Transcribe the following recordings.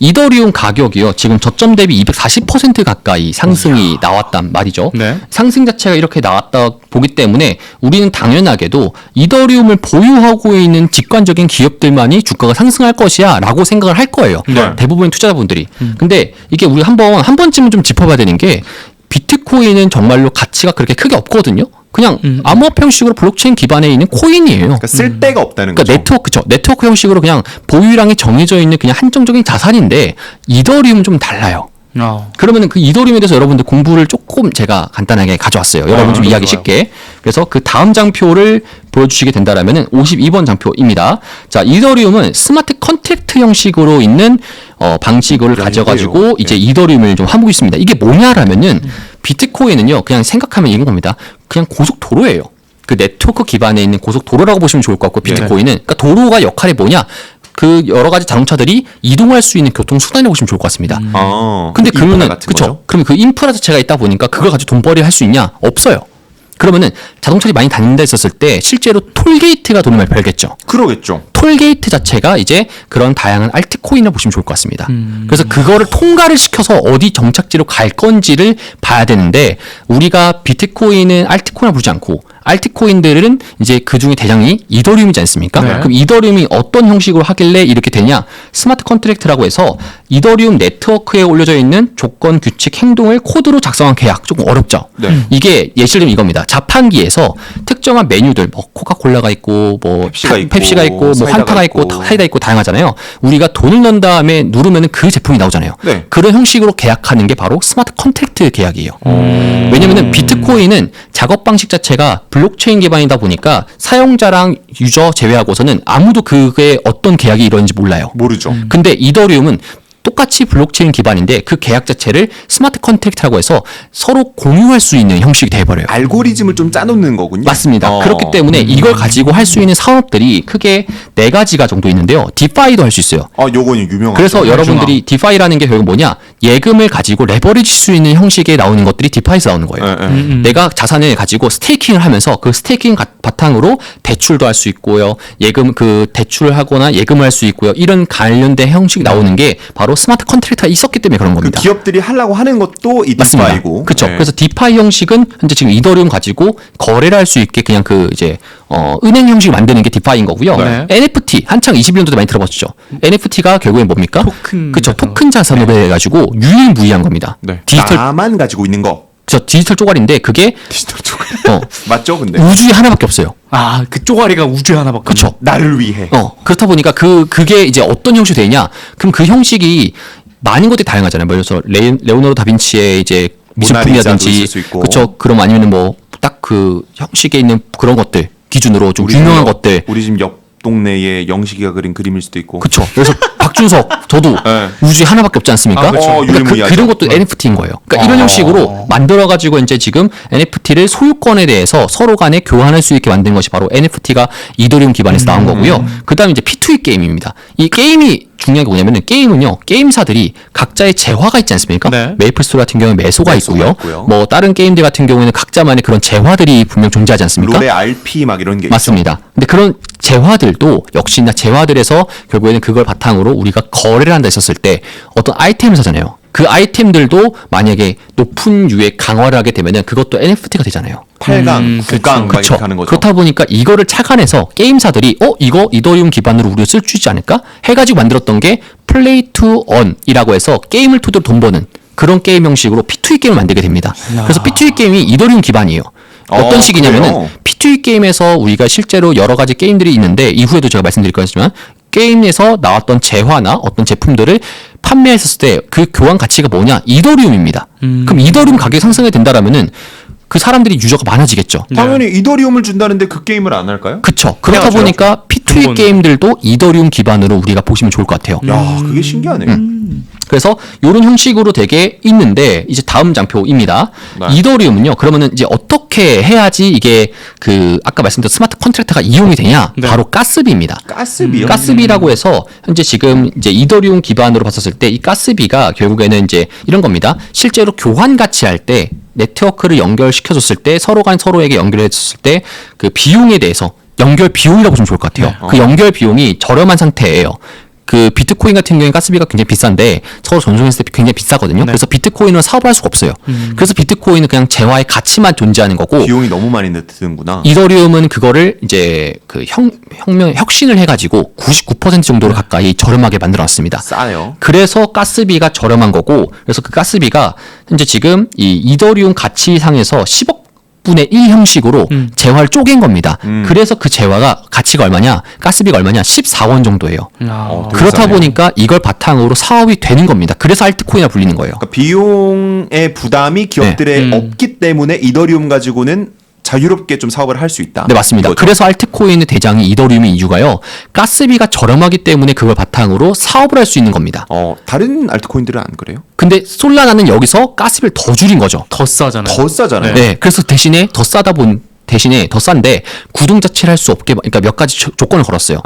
이더리움 가격이요. 지금 저점 대비 240% 가까이 상승이 나왔단 말이죠. 네. 상승 자체가 이렇게 나왔다 보기 때문에 우리는 당연하게도 이더리움을 보유하고 있는 직관적인 기업들만이 주가가 상승할 것이야 라고 생각을 할 거예요. 네. 대부분의 투자자분들이. 근데 이게 우리 한 번쯤은 좀 짚어봐야 되는 게 비트코인은 정말로 가치가 그렇게 크게 없거든요. 그냥 암호화폐 형식으로 블록체인 기반에 있는 코인이에요. 그러니까 쓸 데가 없다는 거죠. 네트워크 형식으로 그냥 보유량이 정해져 있는 그냥 한정적인 자산인데 이더리움은 좀 달라요. 그러면은 그 이더리움에 대해서 여러분들 공부를 조금 제가 간단하게 가져왔어요. 여러분 좀 이해하기 쉽게. 그래서 그 다음 장표를 보여주시게 된다라면은 52번 장표입니다. 자, 이더리움은 스마트 컨트랙트 형식으로 있는 방식을 가져가지고 이제 이더리움을 좀 하고 있습니다. 이게 뭐냐라면은 비트코인은요, 그냥 생각하면 이런 겁니다. 그냥 고속도로예요. 그 네트워크 기반에 있는 고속도로라고 보시면 좋을 것 같고, 비트코인은. 그러니까 도로가 역할이 뭐냐? 그 여러 가지 자동차들이 이동할 수 있는 교통수단이라고 보시면 좋을 것 같습니다. 근데 그러면은, 그쵸. 그러면 그 인프라 자체가 있다 보니까 그걸 가지고 돈벌이 할 수 있냐? 없어요. 그러면은 자동차들이 많이 다닌다 했었을 때 실제로 톨게이트가 돈을 많이 벌겠죠. 그러겠죠. 톨게이트 자체가 이제 그런 다양한 알트코인을 보시면 좋을 것 같습니다. 그래서 그거를 통과를 시켜서 어디 정착지로 갈 건지를 봐야 되는데 우리가 비트코인은 알트코인을 부르지 않고 알트코인들은 이제 그 중에 대장이 이더리움이지 않습니까? 네. 그럼 이더리움이 어떤 형식으로 하길래 이렇게 되냐? 스마트 컨트랙트라고 해서 이더리움 네트워크에 올려져 있는 조건, 규칙, 행동을 코드로 작성한 계약. 조금 어렵죠? 네. 이게 예를 들면 이겁니다. 자판기에서 특정한 메뉴들, 뭐 코카콜라가 있고, 뭐 펩시가 있고, 뭐 환타가 있고, 사이다 있고 다양하잖아요. 우리가 돈을 넣은 다음에 누르면은 그 제품이 나오잖아요. 네. 그런 형식으로 계약하는 게 바로 스마트 컨트랙트 계약이에요. 왜냐면은 비트코인은 작업 방식 자체가 블록체인 기반이다 보니까 사용자랑 유저 제외하고서는 아무도 그게 어떤 계약이 이루어지는지 몰라요. 모르죠. 근데 이더리움은 똑같이 블록체인 기반인데 그 계약 자체를 스마트 컨트랙트라고 해서 서로 공유할 수 있는 형식이 돼버려요. 알고리즘을 좀 짜놓는 거군요. 맞습니다. 그렇기 때문에 이걸 가지고 할 수 있는 사업들이 크게 4가지가 정도 있는데요. 디파이도 할 수 있어요. 요거는 유명하죠. 그래서 여러분들이 디파이라는 게 결국 뭐냐? 예금을 가지고 레버리지 수 있는 형식에 나오는 것들이 디파이에서 나오는 거예요. 내가 자산을 가지고 스테이킹을 하면서 그 스테이킹 바탕으로 대출도 할 수 있고요. 예금 그 대출을 하거나 예금을 할 수 있고요. 이런 관련된 형식이 나오는 게 바로 스마트 컨트랙트가 있었기 때문에 그런 겁니다. 그 기업들이 하려고 하는 것도 이 맞습니다. 디파이고. 그렇죠. 네. 그래서 디파이 형식은 현재 지금 이더리움 가지고 거래를 할 수 있게 그냥 그 이제 은행 형식을 만드는 게 디파이인 거고요. 네. NFT 한창 21년도에 많이 들어봤죠. NFT가 결국엔 뭡니까? 토큰. 그렇죠. 토큰 자산으로 해가지고 유일무이한 겁니다. 네. 디지털 나만 가지고 있는 거. 저 디지털 쪼가리인데 그게 디지털 쪽에. 어, 맞죠, 근데? 우주에 하나밖에 없어요. 그 쪼가리가 우주에 하나밖에. 그렇죠. 나를 위해. 그렇다 보니까 그게 이제 어떤 형식이 되냐? 그럼 그 형식이 많은 것들이 다양하잖아요. 뭐 예를 들어서 레오나르도 다빈치의 이제 미술품이라든지 있을 수 있고. 그렇죠. 그럼 아니면은 뭐 딱 그 형식에 있는 그런 것들 기준으로 좀 유명한 것들. 우리 집 옆 동네에 영식이가 그린 그림일 수도 있고. 그렇죠. 그래서 박준석 저도 네. 우주에 하나밖에 없지 않습니까? 그렇죠. 그러니까 그런 것도 NFT인 거예요. 그러니까 이런 형식으로 만들어 가지고 이제 지금 NFT를 소유권에 대해서 서로 간에 교환할 수 있게 만든 것이 바로 NFT가 이더리움 기반에서 나온 거고요. 그다음에 이제 P2E 게임입니다. 이 게임이 중요한 게 뭐냐면은 게임은요. 게임사들이 각자의 재화가 있지 않습니까? 네. 메이플 스토리 같은 경우는 매소가 있고요. 뭐 다른 게임들 같은 경우에는 각자만의 그런 재화들이 분명 존재하지 않습니까? 롤의 RP 막 이런 게 맞습니다. 근데 그런 재화들도 역시나 재화들에서 결국에는 그걸 바탕으로 우리가 거래를 한다 했었을 때 어떤 아이템을 사잖아요. 그 아이템들도 만약에 높은 유의 강화를 하게 되면은 그것도 NFT가 되잖아요. 8강, 9강 막 그렇죠. 이렇게 하는 거죠. 그렇다 보니까 이거를 착안해서 게임사들이 이거 이더리움 기반으로 우리가 쓸 수 있지 않을까? 해가지고 만들었던 게 플레이 투 언이라고 해서 게임을 토대로 돈 버는 그런 게임 형식으로 P2E 게임을 만들게 됩니다. 그래서 P2E 게임이 이더리움 기반이에요. 어떤 식이냐면은 그래요? P2E 게임에서 우리가 실제로 여러 가지 게임들이 있는데 이후에도 제가 말씀드릴 거지만 게임에서 나왔던 재화나 어떤 제품들을 판매했었을 때 그 교환 가치가 뭐냐? 이더리움입니다. 그럼 이더리움 가격이 상승이 된다라면은 그 사람들이 유저가 많아지겠죠. 당연히 이더리움을 준다는데 그 게임을 안 할까요? 그쵸. 그렇다 해야죠. 보니까 P2E 게임들도 이더리움 기반으로 우리가 보시면 좋을 것 같아요. 야, 그게 신기하네. 그래서 이런 형식으로 되게 있는데 이제 다음 장표입니다. 네. 이더리움은요. 그러면은 이제 어떻게 해야지 이게 그 아까 말씀드린 스마트 컨트랙트가 이용이 되냐? 네. 바로 가스비입니다. 가스비요? 가스비라고 해서 현재 지금 이제 이더리움 기반으로 봤었을 때 이 가스비가 결국에는 이제 이런 겁니다. 실제로 교환 가치 할 때 네트워크를 연결시켜줬을 때 서로 간 서로에게 연결해줬을 때 그 비용에 대해서 연결 비용이라고 보시면 좋을 것 같아요. 그 연결 비용이 저렴한 상태예요. 그 비트코인 같은 경우에 가스비가 굉장히 비싼데 서로 전송했을 때 굉장히 비싸거든요. 그래서 비트코인은 사업을 할 수가 없어요. 그래서 비트코인은 그냥 재화의 가치만 존재하는 거고 비용이 너무 많이 드는구나. 이더리움은 그거를 이제 그 혁신을 해가지고 99% 정도로 가까이 저렴하게 만들어놨습니다. 싸요. 그래서 가스비가 저렴한 거고, 그래서 그 가스비가 현재 지금 이 이더리움 가치상에서 10억 분의 1 형식으로 재화를 쪼갠 겁니다. 그래서 그 재화가 가치가 얼마냐? 가스비가 얼마냐? 14원 정도예요. 되게 그렇다 싸네요. 보니까 이걸 바탕으로 사업이 되는 겁니다. 그래서 알트코인이라 불리는 거예요. 그러니까 비용의 부담이 기업들에 없기 때문에 이더리움 가지고는 자유롭게 좀 사업을 할 수 있다. 네, 맞습니다. 이거죠. 그래서 알트코인의 대장이 이더리움인 이유가요. 가스비가 저렴하기 때문에 그걸 바탕으로 사업을 할 수 있는 겁니다. 다른 알트코인들은 안 그래요? 근데 솔라나는 여기서 가스비를 더 줄인 거죠. 더 싸잖아요. 더 싸잖아요. 네, 그래서 대신에 더 싼데 구동 자체를 할 수 없게, 그러니까 몇 가지 조건을 걸었어요.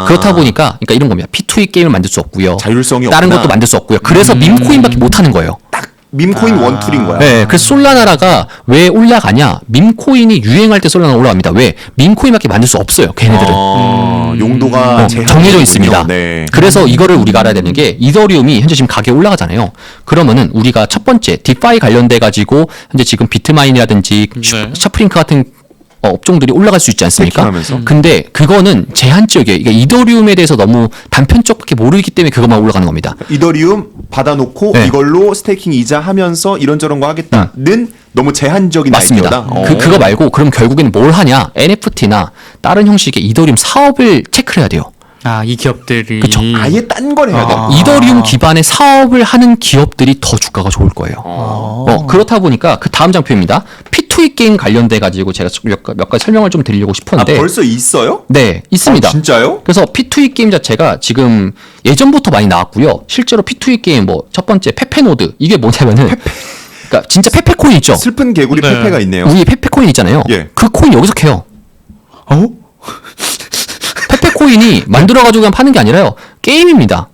그렇다 보니까, 그러니까 이런 겁니다. P2E 게임을 만들 수 없고요. 자율성이 다른 없구나. 것도 만들 수 없고요. 그래서 밈코인밖에 못 하는 거예요. 밈코인 원툴인 거야. 네, 그래서 솔라나라가 왜 올라가냐? 밈코인이 유행할 때 솔라나 올라갑니다. 왜? 밈코인밖에 만들 수 없어요. 걔네들은. 용도가 정해져 있습니다. 네. 그래서 이거를 우리가 알아야 되는 게 이더리움이 현재 지금 가격이 올라가잖아요. 그러면은 우리가 첫 번째 디파이 관련돼 가지고 현재 지금 비트마인이라든지 샤프링크 같은 업종들이 올라갈 수 있지 않습니까? 스테이킹하면서. 근데 그거는 제한적이에요. 그러니까 이더리움에 대해서 너무 단편적밖에 모르기 때문에 그것만 올라가는 겁니다. 이더리움 받아놓고 네. 이걸로 스테이킹 이자 하면서 이런저런 거 하겠다는 너무 제한적인 맞습니다. 아이디어다. 그거 말고 그럼 결국에는 뭘 하냐? NFT나 다른 형식의 이더리움 사업을 체크를 해야 돼요. 이 기업들이. 그쵸. 아예 딴 걸 해야 돼. 이더리움 기반의 사업을 하는 기업들이 더 주가가 좋을 거예요. 그렇다 보니까 그 다음 장표입니다. P2E 게임 관련돼 가지고 제가 몇 가지 설명을 좀 드리려고 싶었는데 벌써 있어요? 네, 있습니다. 진짜요? 그래서 P2E 게임 자체가 지금 예전부터 많이 나왔고요. 실제로 P2E 게임 뭐 첫 번째 페페노드 이게 뭐냐면은 그러니까 진짜 페페코인 있죠. 슬픈 개구리 네. 페페가 있네요. 우리 페페코인 있잖아요. 예. 그 코인 여기서 캐요. 페페코인이 만들어가지고 그냥 파는 게 아니라요. 게임입니다.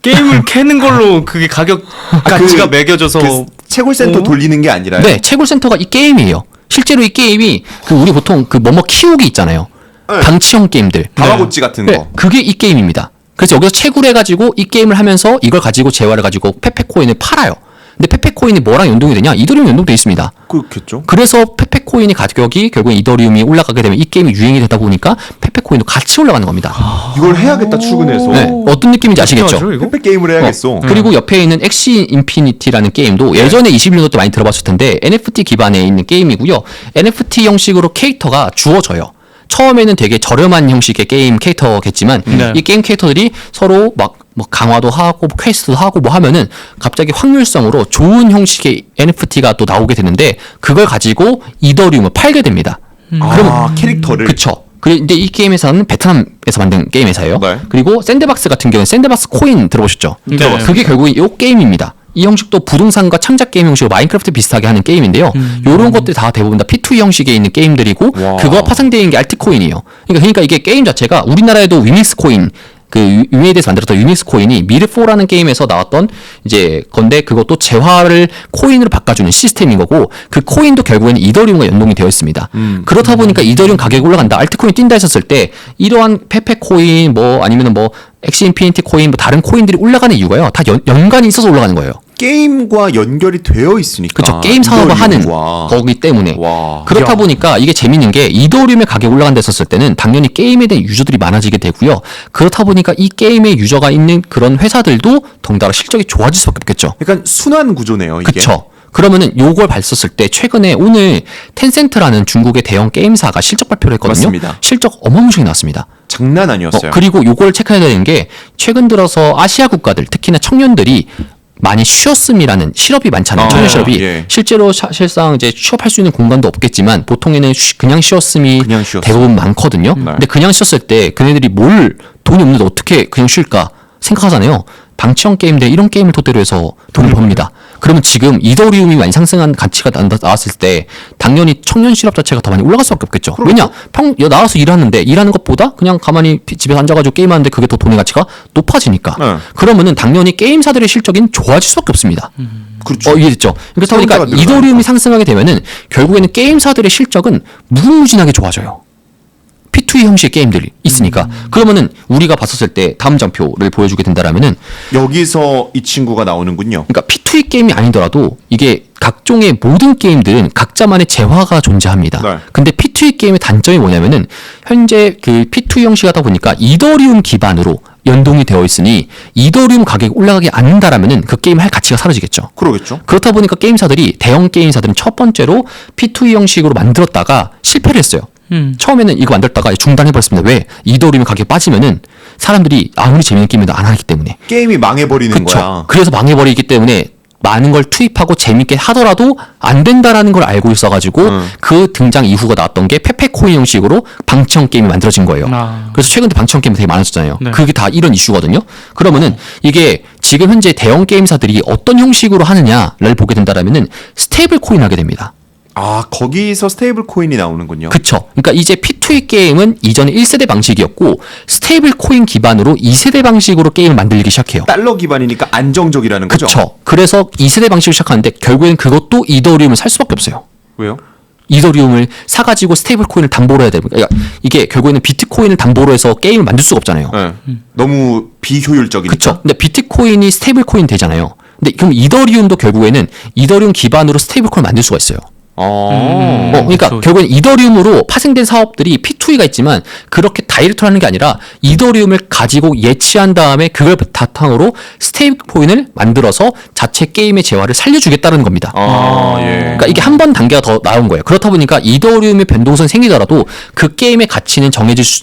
게임을 캐는 걸로 그게 가격 가치가 매겨져서. 그 채굴센터 돌리는 게 아니라요. 네, 채굴센터가 이 게임이에요. 실제로 이 게임이 그 우리 보통 그 뭐뭐 키우기 있잖아요. 네. 방치형 게임들. 다마고치 같은 네, 거. 그게 이 게임입니다. 그래서 여기서 채굴해가지고 이 게임을 하면서 이걸 가지고 재화를 가지고 페페코인을 팔아요. 근데 페페코인이 뭐랑 연동이 되냐? 이더리움 연동돼 있습니다. 그렇겠죠. 그래서 페페코인의 가격이 결국 이더리움이 올라가게 되면 이 게임이 유행이 되다 보니까 페페코인도 같이 올라가는 겁니다. 이걸 해야겠다 출근해서. 네, 어떤 느낌인지 아시겠죠? 어떡하죠, 이거? 페페 게임을 해야겠어. 그리고 옆에 있는 엑시 인피니티라는 게임도 예전에 21년도 때 많이 들어봤을 텐데 NFT 기반에 있는 게임이고요. NFT 형식으로 캐릭터가 주어져요. 처음에는 되게 저렴한 형식의 게임 캐릭터겠지만 네. 이 게임 캐릭터들이 서로 막 뭐 강화도 하고 퀘스트도 하고 뭐 하면은 갑자기 확률성으로 좋은 형식의 NFT가 또 나오게 되는데 그걸 가지고 이더리움을 팔게 됩니다. 그러면 캐릭터를. 그쵸. 근데 이 게임 회사는 베트남에서 만든 게임 회사예요. 네. 그리고 샌드박스 같은 경우는 샌드박스 코인 들어보셨죠? 네. 그게 결국 이 게임입니다. 이 형식도 부동산과 창작 게임 형식으로 마인크래프트 비슷하게 하는 게임인데요. 요런 것들이 다 대부분 다 P2E 형식에 있는 게임들이고 와. 그거 파생되어 있는 게 알트코인이에요. 그러니까 이게 게임 자체가 우리나라에도 위믹스 코인 그 유메이드에서 만들었던 유믹스 코인이 미르4라는 게임에서 나왔던 이제 건데 그것도 재화를 코인으로 바꿔주는 시스템인 거고 그 코인도 결국에는 이더리움과 연동이 되어 있습니다. 그렇다 보니까 이더리움 가격이 올라간다, 알트코인 뛴다 했었을 때 이러한 페페 코인 뭐 아니면은 뭐 엑시 인피니티 코인 뭐 다른 코인들이 올라가는 이유가요. 다 연관이 있어서 올라가는 거예요. 게임과 연결이 되어 있으니까. 그렇죠. 게임 사업을 하는 이더리움과. 거기 때문에. 와. 그렇다 보니까 이게 재밌는 게 이더리움의 가격이 올라간다 했었을 때는 당연히 게임에 대한 유저들이 많아지게 되고요. 그렇다 보니까 이 게임의 유저가 있는 그런 회사들도 덩달아 실적이 좋아질 수밖에 없겠죠. 약간 순환 구조네요, 이게. 그렇죠. 그러면은 요걸 봤었을 때 최근에 오늘 텐센트라는 중국의 대형 게임사가 실적 발표를 했거든요. 맞습니다. 실적 어마무시하게 나왔습니다. 장난 아니었어요. 그리고 요걸 체크해야 되는 게 최근 들어서 아시아 국가들 특히나 청년들이 많이 쉬었음이라는 실업이 많잖아요. 청년 실업이. 예. 실제로 사실상 이제 취업할 수 있는 공간도 없겠지만 보통에는 그냥 쉬었음이 그냥 쉬었음. 대부분 많거든요. 네. 근데 그냥 쉬었을 때 그네들이 돈이 없는데 어떻게 그냥 쉴까 생각하잖아요. 방치형 게임들 이런 게임을 토대로 해서 돈을 법니다. 그러면 지금 이더리움이 많이 상승한 가치가 나왔을 때 당연히 청년 실업 자체가 더 많이 올라갈 수밖에 없겠죠. 왜냐? 나와서 일하는데 일하는 것보다 그냥 가만히 집에서 앉아가지고 게임하는데 그게 더 돈의 가치가 높아지니까. 네. 그러면은 당연히 게임사들의 실적인 좋아질 수밖에 없습니다. 그렇죠. 이해됐죠? 그렇다 보니까 사용자가 늘어나니까. 이더리움이 상승하게 되면은 결국에는 게임사들의 실적은 무궁무진하게 좋아져요. P2E 형식의 게임들이 있으니까 그러면은 우리가 봤었을 때 다음 장표를 보여주게 된다라면은 여기서 이 친구가 나오는군요. 그러니까 P2E 게임이 아니더라도 이게 각종의 모든 게임들은 각자만의 재화가 존재합니다. 네. 근데 P2E 게임의 단점이 뭐냐면은 현재 그 P2E 형식 하다 보니까 이더리움 기반으로 연동이 되어 있으니 이더리움 가격이 올라가지 않는다라면은 그 게임 할 가치가 사라지겠죠. 그러겠죠. 그렇다 보니까 게임사들이 대형 게임사들은 첫 번째로 P2E 형식으로 만들었다가 실패를 했어요. 처음에는 이거 만들다가 중단해버렸습니다. 왜? 이더리움 가격이 빠지면은 사람들이 아무리 재밌는 게임도 안 하기 때문에. 게임이 망해버리는 그쵸. 거야. 그래서 망해버리기 때문에 많은 걸 투입하고 재밌게 하더라도 안 된다라는 걸 알고 있어가지고 그 등장 이후가 나왔던 게 페페코인 형식으로 방청 게임이 만들어진 거예요. 그래서 최근에 방청 게임이 되게 많아졌잖아요. 네. 그게 다 이런 이슈거든요. 그러면은 이게 지금 현재 대형 게임사들이 어떤 형식으로 하느냐를 보게 된다라면은 스테이블 코인 하게 됩니다. 아, 거기서 스테이블 코인이 나오는군요. 그쵸. 그러니까 이제 P2E 게임은 이전에 1세대 방식이었고 스테이블 코인 기반으로 2세대 방식으로 게임을 만들기 시작해요. 달러 기반이니까 안정적이라는 거죠. 그쵸. 그래서 2세대 방식을 시작하는데 결국엔 그것도 이더리움을 살 수밖에 없어요. 왜요? 이더리움을 사가지고 스테이블 코인을 담보로 해야 되니까 그러니까 이게 결국에는 비트코인을 담보로 해서 게임을 만들 수가 없잖아요. 네. 너무 비효율적이니까. 그쵸. 근데 비트코인이 스테이블 코인 되잖아요. 근데 그럼 이더리움도 결국에는 이더리움 기반으로 스테이블 코인을 만들 수가 있어요. 그러니까 그렇죠. 결국엔 이더리움으로 파생된 사업들이 P2E가 있지만 그렇게 다이렉트로 하는 게 아니라 이더리움을 가지고 예치한 다음에 그걸 바탕으로 스테이블 코인을 만들어서 자체 게임의 재화를 살려주겠다는 겁니다. 예. 그러니까 이게 한 번 단계가 더 나온 거예요. 그렇다 보니까 이더리움의 변동성이 생기더라도 그 게임의 가치는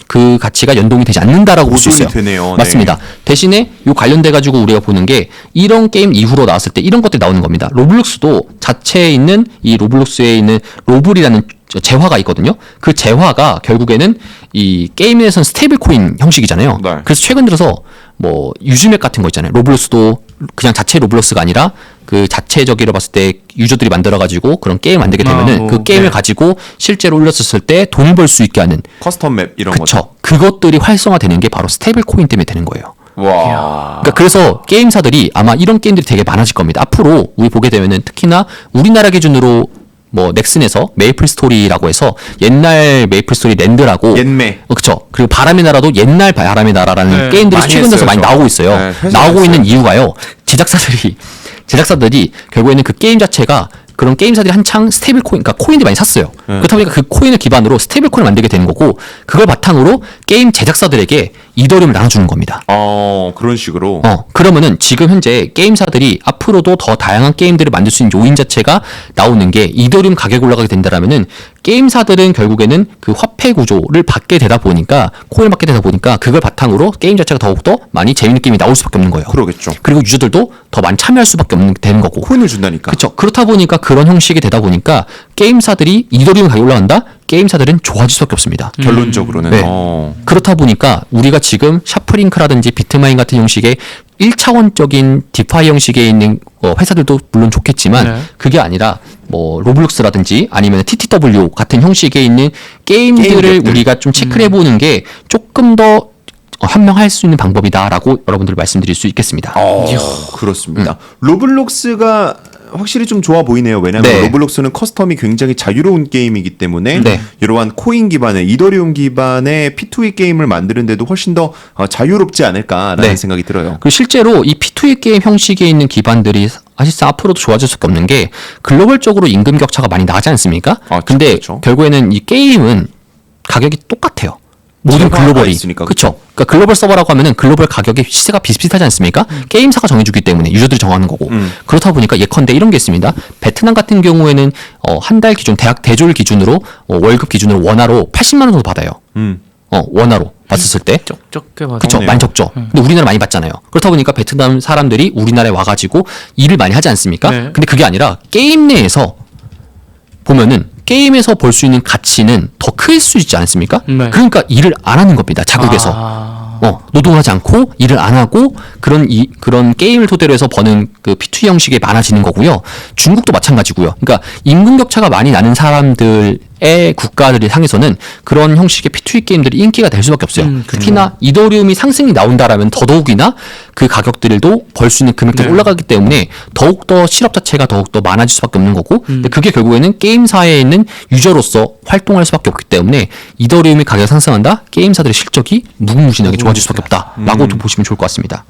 그 가치가 연동이 되지 않는다라고 볼 수 있어요. 되네요. 맞습니다. 네. 대신에 요 관련돼 가지고 우리가 보는 게 이런 게임 이후로 나왔을 때 이런 것들이 나오는 겁니다. 로블록스도 자체에 있는 이 로블록스에 있는 로블이라는 재화가 있거든요. 그 재화가 결국에는 이 게임에서는 스테이블 코인 형식이잖아요. 네. 그래서 최근 들어서 뭐 유즈맵 같은 거 있잖아요. 로블록스도 그냥 자체 로블록스가 아니라 그 자체적으로 봤을 때 유저들이 만들어가지고 그런 게임 만들게 되면은 그 게임을 네. 가지고 실제로 올렸었을 때 돈을 벌 수 있게 하는 커스텀 맵 이런 거죠. 그쵸. 그것들이 활성화되는 게 바로 스테이블 코인 때문에 되는 거예요. 와. 그러니까 그래서 게임사들이 아마 이런 게임들이 되게 많아질 겁니다. 앞으로 우리 보게 되면은 특히나 우리나라 기준으로 뭐 넥슨에서 메이플 스토리라고 해서 옛날 메이플 스토리 랜드라고 옛매. 그렇죠. 그리고 바람의 나라도 옛날 바람의 나라라는 네, 게임들이 많이 최근 들어서 했어요, 많이 저. 나오고 있어요. 네, 회사에서 나오고 있는 했어요. 이유가요. 제작사들이 결국에는 그 게임 자체가 그런 게임사들이 한창 스테이블 코인, 그러니까 코인들 많이 샀어요. 그렇다 보니까 그 코인을 기반으로 스테이블 코인을 만들게 되는 거고 그걸 바탕으로 게임 제작사들에게 이더리움을 나눠주는 겁니다. 그런 식으로. 그러면은 지금 현재 게임사들이 앞으로도 더 다양한 게임들을 만들 수 있는 요인 자체가 나오는 게 이더리움 가격이 올라가게 된다라면은 게임사들은 결국에는 그 화폐 구조를 받게 되다 보니까 코인을 받게 되다 보니까 그걸 바탕으로 게임 자체가 더욱더 많이 재밌는 게임이 나올 수밖에 없는 거예요. 그러겠죠. 그리고 유저들도 더 많이 참여할 수밖에 없는 되는 거고. 코인을 준다니까. 그렇죠. 그렇다 보니까 그런 형식이 되다 보니까 게임사들이 이더리움 가격이 올라간다? 게임사들은 좋아질 수밖에 없습니다. 결론적으로는. 네. 그렇다 보니까 우리가 지금 샤프링크라든지 비트마인 같은 형식의 1차원적인 디파이 형식에 있는 회사들도 물론 좋겠지만 네. 그게 아니라 뭐 로블록스라든지 아니면 TTW 같은 형식에 있는 게임들을 게임들. 우리가 좀 체크를 해보는 게 조금 더 현명할 수 있는 방법이다라고 여러분들 말씀드릴 수 있겠습니다. 그렇습니다. 로블록스가 확실히 좀 좋아 보이네요. 왜냐하면 네. 로블록스는 커스텀이 굉장히 자유로운 게임이기 때문에 네. 이러한 코인 기반의 이더리움 기반의 P2E 게임을 만드는데도 훨씬 더 자유롭지 않을까라는 네. 생각이 들어요. 그리고 실제로 이 P2E 게임 형식에 있는 기반들이 사실상 앞으로도 좋아질 수밖에 없는 게 글로벌적으로 임금 격차가 많이 나지 않습니까? 근데 그렇죠. 결국에는 이 게임은 가격이 똑같아요. 모든 재화가 글로벌이 있으니까, 그렇죠. 그러니까 글로벌 서버라고 하면은 글로벌 가격의 시세가 비슷비슷하지 않습니까? 게임사가 정해주기 때문에 유저들이 정하는 거고 그렇다 보니까 예컨대 이런 게 있습니다. 베트남 같은 경우에는 한 달 기준 대학 대졸 기준으로 월급 기준으로 원화로 80만 원 정도 받아요. 원화로 봤었을 때. 적게 받아. 그쵸, 많이 적죠. 근데 우리나라 많이 받잖아요. 그렇다 보니까 베트남 사람들이 우리나라에 와가지고 일을 많이 하지 않습니까? 네. 근데 그게 아니라 게임 내에서 보면은 게임에서 볼 수 있는 가치는 더 클 수 있지 않습니까? 네. 그러니까 일을 안 하는 겁니다. 자국에서. 노동하지 않고 일을 안 하고 그런 게임을 토대로 해서 버는 그 P2E 형식이 많아지는 거고요. 중국도 마찬가지고요. 그러니까 임금 격차가 많이 나는 사람들의 국가들이 상에서는 그런 형식의 P2E 게임들이 인기가 될 수밖에 없어요. 특히나 이더리움이 상승이 나온다라면 더더욱이나 그 가격들도 벌 수 있는 금액들이 올라가기 때문에 더욱더 실업 자체가 더욱더 많아질 수밖에 없는 거고 근데 그게 결국에는 게임사에 있는 유저로서 활동할 수밖에 없기 때문에 이더리움이 가격 상승한다? 게임사들의 실적이 무궁무진하게 좋아질 수밖에 없다라고 좀 보시면 좋을 것 같습니다.